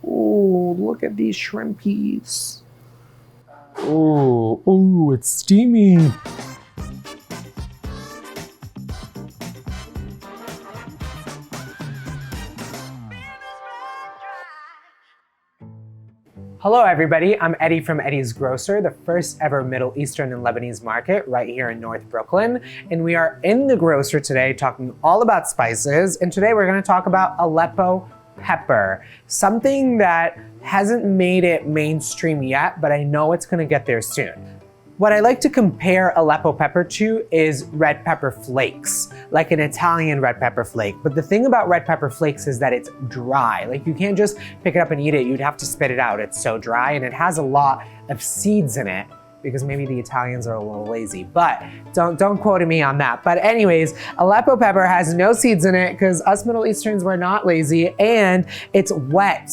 Ooh, look at these shrimpies. Ooh, it's steamy. Hello everybody, I'm Eddie from Eddie's Grocer, the first ever Middle Eastern and Lebanese market right here in North Brooklyn. And we are in the grocer today talking all about spices. And today we're gonna talk about Aleppo pepper, something that hasn't made it mainstream yet, but I know it's gonna get there soon. What I like to compare Aleppo pepper to is red pepper flakes, like an Italian red pepper flake. But the thing about red pepper flakes is that it's dry. Like you can't just pick it up and eat it, you'd have to spit it out. It's so dry and it has a lot of seeds in it because maybe the Italians are a little lazy, but don't quote me on that. But anyways, Aleppo pepper has no seeds in it because us Middle Easterns were not lazy, and it's wet.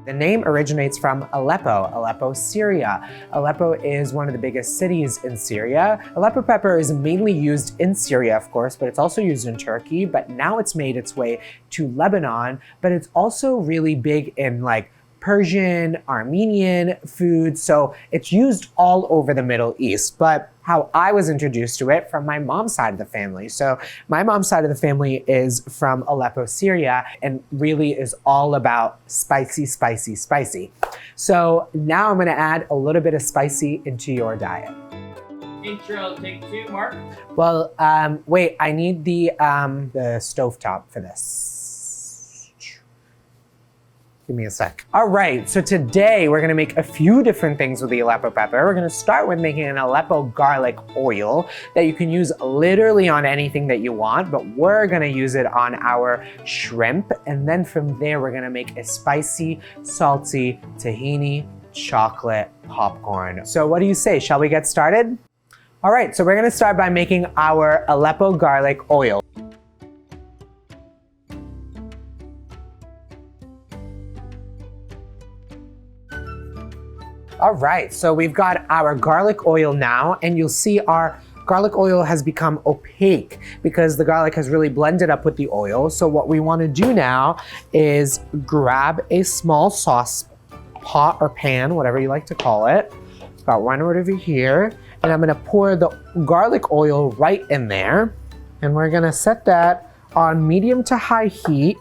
The name originates from Aleppo, Syria. Aleppo is one of the biggest cities in Syria. Aleppo pepper is mainly used in Syria, of course, but it's also used in Turkey, but now it's made its way to Lebanon, but it's also really big in like Persian, Armenian food, so it's used all over the Middle East. But how I was introduced to it from my mom's side of the family. So my mom's side of the family is from Aleppo, Syria, and really is all about spicy, spicy, spicy. So now I'm gonna add a little bit of spicy into your diet. Intro, take 2, Mark. Well, wait, I need the stovetop for this. Give me a sec. All right, so today we're gonna make a few different things with the Aleppo pepper. We're gonna start with making an Aleppo garlic oil that you can use literally on anything that you want, but we're gonna use it on our shrimp. And then from there, we're gonna make a spicy, salty, tahini, chocolate popcorn. So what do you say, shall we get started? All right, so we're gonna start by making our Aleppo garlic oil. All right, so we've got our garlic oil now, and you'll see our garlic oil has become opaque because the garlic has really blended up with the oil. So what we want to do now is grab a small sauce pot or pan, whatever you like to call it. Got one right over here, and I'm gonna pour the garlic oil right in there, and we're gonna set that on medium to high heat.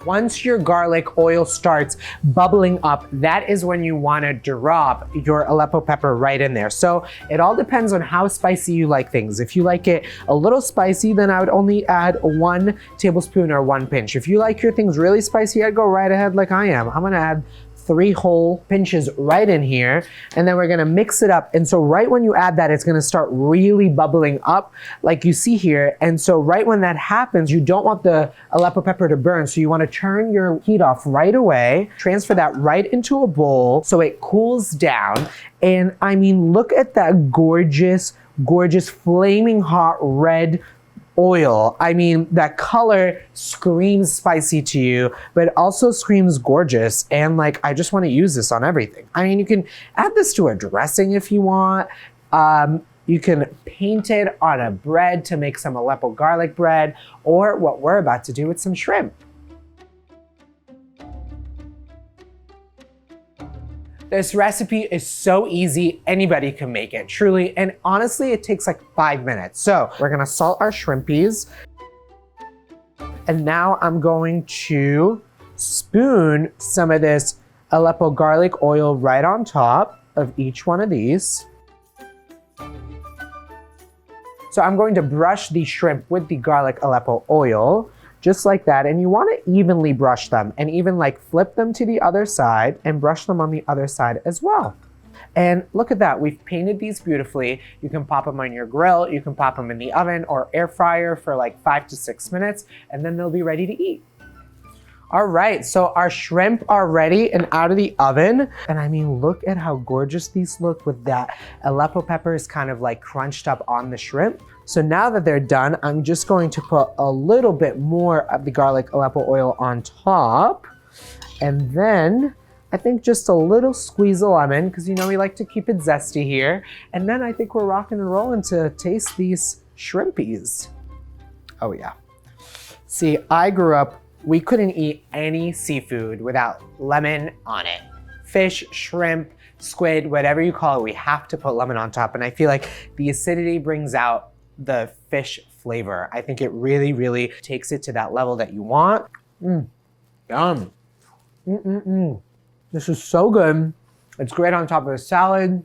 Once your garlic oil starts bubbling up, that is when you want to drop your Aleppo pepper right in there. So it all depends on how spicy you like things. If you like it a little spicy, then I would only add 1 tablespoon or 1 pinch. If you like your things really spicy, I'd go right ahead like I am. I'm gonna add 3 whole pinches right in here, and then we're gonna mix it up. And so right when you add that, it's gonna start really bubbling up like you see here. And so right when that happens, you don't want the Aleppo pepper to burn, so you wanna turn your heat off right away, transfer that right into a bowl so it cools down. And I mean, look at that gorgeous, gorgeous, flaming hot red oil. I mean, that color screams spicy to you, but it also screams gorgeous. And like, I just want to use this on everything. I mean, you can add this to a dressing if you want. You can paint it on a bread to make some Aleppo garlic bread, or what we're about to do with some shrimp. This recipe is so easy, anybody can make it, truly. And honestly, it takes like 5 minutes. So we're gonna salt our shrimpies. And now I'm going to spoon some of this Aleppo garlic oil right on top of each one of these. So I'm going to brush the shrimp with the garlic Aleppo oil, just like that. And you want to evenly brush them, and even like flip them to the other side and brush them on the other side as well. And look at that, we've painted these beautifully. You can pop them on your grill, you can pop them in the oven or air fryer for like 5 to 6 minutes, and then they'll be ready to eat. All right, so our shrimp are ready and out of the oven. And I mean, look at how gorgeous these look with that Aleppo peppers kind of like crunched up on the shrimp. So now that they're done, I'm just going to put a little bit more of the garlic Aleppo oil on top. And then I think just a little squeeze of lemon, because you know we like to keep it zesty here. And then I think we're rocking and rolling to taste these shrimpies. Oh yeah. See, I grew up We couldn't eat any seafood without lemon on it. Fish, shrimp, squid, whatever you call it, we have to put lemon on top. And I feel like the acidity brings out the fish flavor. I think it really, really takes it to that level that you want. Yum. This is so good. It's great on top of a salad,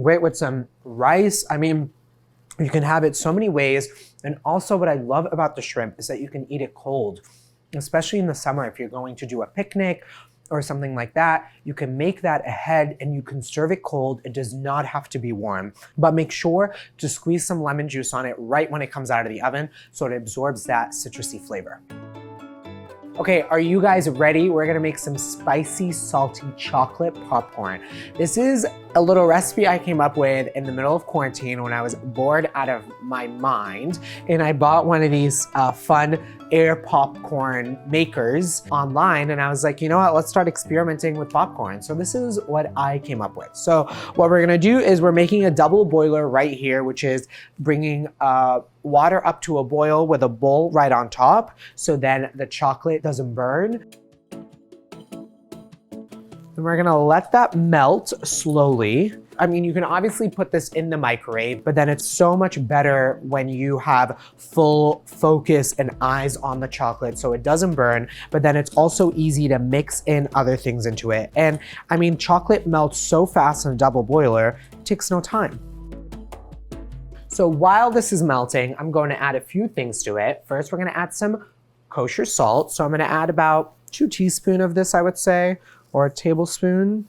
great with some rice. I mean, you can have it so many ways. And also what I love about the shrimp is that you can eat it cold, especially in the summer if you're going to do a picnic or something like that. You can make that ahead and you can serve it cold. It does not have to be warm, but make sure to squeeze some lemon juice on it right when it comes out of the oven so it absorbs that citrusy flavor. Okay, are you guys ready? We're gonna make some spicy, salty chocolate popcorn. This is a little recipe I came up with in the middle of quarantine when I was bored out of my mind. And I bought one of these fun air popcorn makers online. And I was like, you know what, let's start experimenting with popcorn. So this is what I came up with. So what we're gonna do is we're making a double boiler right here, which is bringing water up to a boil with a bowl right on top. So then the chocolate doesn't burn. And we're gonna let that melt slowly. I mean, you can obviously put this in the microwave, but then it's so much better when you have full focus and eyes on the chocolate so it doesn't burn, but then it's also easy to mix in other things into it. And I mean, chocolate melts so fast in a double boiler, it takes no time. So while this is melting, I'm going to add a few things to it. First, we're gonna add some kosher salt. So I'm gonna add about 2 teaspoons of this, I would say, or a tablespoon.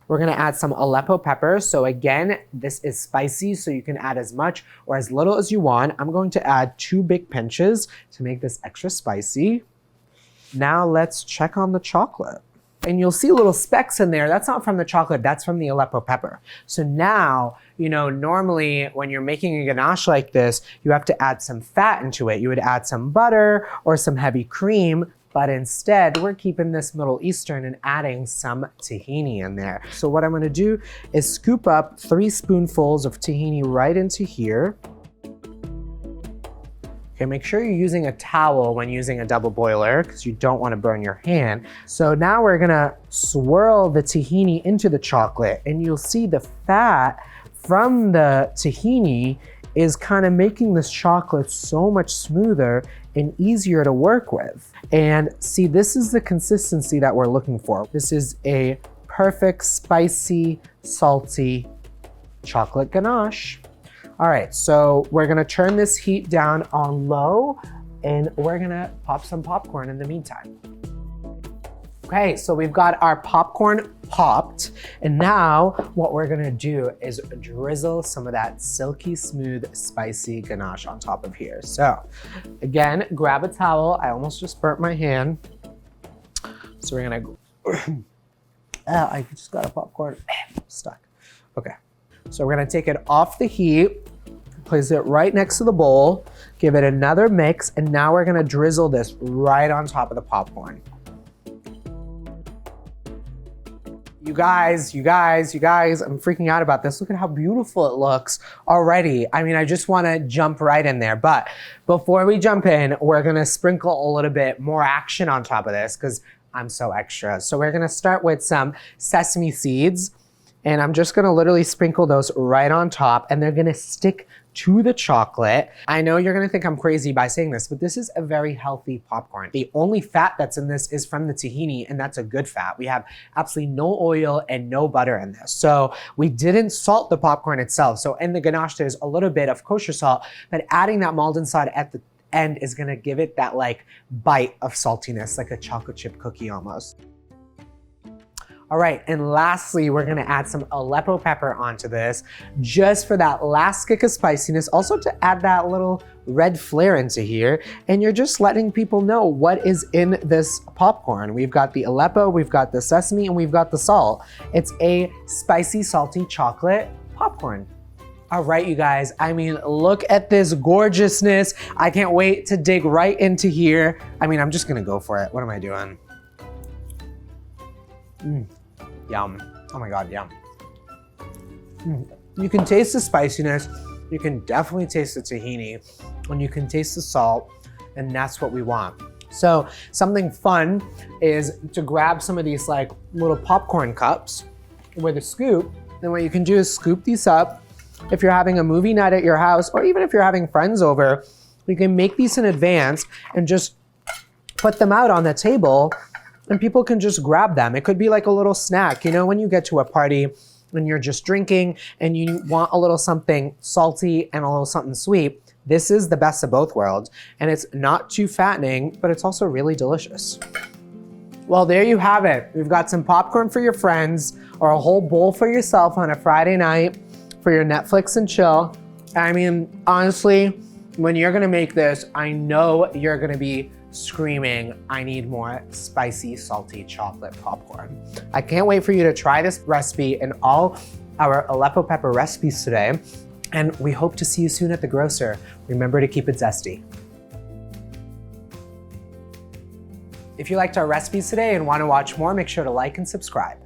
We're gonna add some Aleppo pepper. So again, this is spicy, so you can add as much or as little as you want. I'm going to add 2 big pinches to make this extra spicy. Now let's check on the chocolate. And you'll see little specks in there. That's not from the chocolate, that's from the Aleppo pepper. So now, you know, normally when you're making a ganache like this, you have to add some fat into it. You would add some butter or some heavy cream, but instead we're keeping this Middle Eastern and adding some tahini in there. So what I'm gonna do is scoop up 3 spoonfuls of tahini right into here. Okay, make sure you're using a towel when using a double boiler because you don't want to burn your hand. So now we're gonna swirl the tahini into the chocolate, and you'll see the fat from the tahini is kind of making this chocolate so much smoother and easier to work with. And see, this is the consistency that we're looking for. This is a perfect spicy, salty chocolate ganache. All right, so we're gonna turn this heat down on low and we're gonna pop some popcorn in the meantime. Okay, so we've got our popcorn popped, and now what we're gonna do is drizzle some of that silky smooth, spicy ganache on top of here. So again, grab a towel. I almost just burnt my hand. So we're gonna, I just got a popcorn stuck. Okay, so we're gonna take it off the heat, place it right next to the bowl, give it another mix, and now we're gonna drizzle this right on top of the popcorn. You guys, I'm freaking out about this. Look at how beautiful it looks already. I mean, I just wanna jump right in there. But before we jump in, we're gonna sprinkle a little bit more action on top of this because I'm so extra. So we're gonna start with some sesame seeds, and I'm just gonna literally sprinkle those right on top, and they're gonna stick to the chocolate. I know you're gonna think I'm crazy by saying this, but this is a very healthy popcorn. The only fat that's in this is from the tahini, and that's a good fat. We have absolutely no oil and no butter in this. So we didn't salt the popcorn itself. So in the ganache, there's a little bit of kosher salt, but adding that Malden salt at the end is gonna give it that like bite of saltiness, like a chocolate chip cookie almost. All right, and lastly, we're gonna add some Aleppo pepper onto this just for that last kick of spiciness, also to add that little red flare into here. And you're just letting people know what is in this popcorn. We've got the Aleppo, we've got the sesame, and we've got the salt. It's a spicy, salty chocolate popcorn. All right, you guys, I mean, look at this gorgeousness. I can't wait to dig right into here. I mean, I'm just gonna go for it. What am I doing? Yum. Oh my God, yum. You can taste the spiciness. You can definitely taste the tahini, and you can taste the salt, and that's what we want. So something fun is to grab some of these like little popcorn cups with a scoop. Then what you can do is scoop these up. If you're having a movie night at your house, or even if you're having friends over, you can make these in advance and just put them out on the table and people can just grab them. It could be like a little snack. You know, when you get to a party and you're just drinking and you want a little something salty and a little something sweet, this is the best of both worlds. And it's not too fattening, but it's also really delicious. Well, there you have it. We've got some popcorn for your friends or a whole bowl for yourself on a Friday night for your Netflix and chill. I mean, honestly, when you're gonna make this, I know you're gonna be screaming, I need more spicy, salty chocolate popcorn. I can't wait for you to try this recipe and all our Aleppo pepper recipes today. And we hope to see you soon at the grocer. Remember to keep it zesty. If you liked our recipes today and want to watch more, make sure to like and subscribe.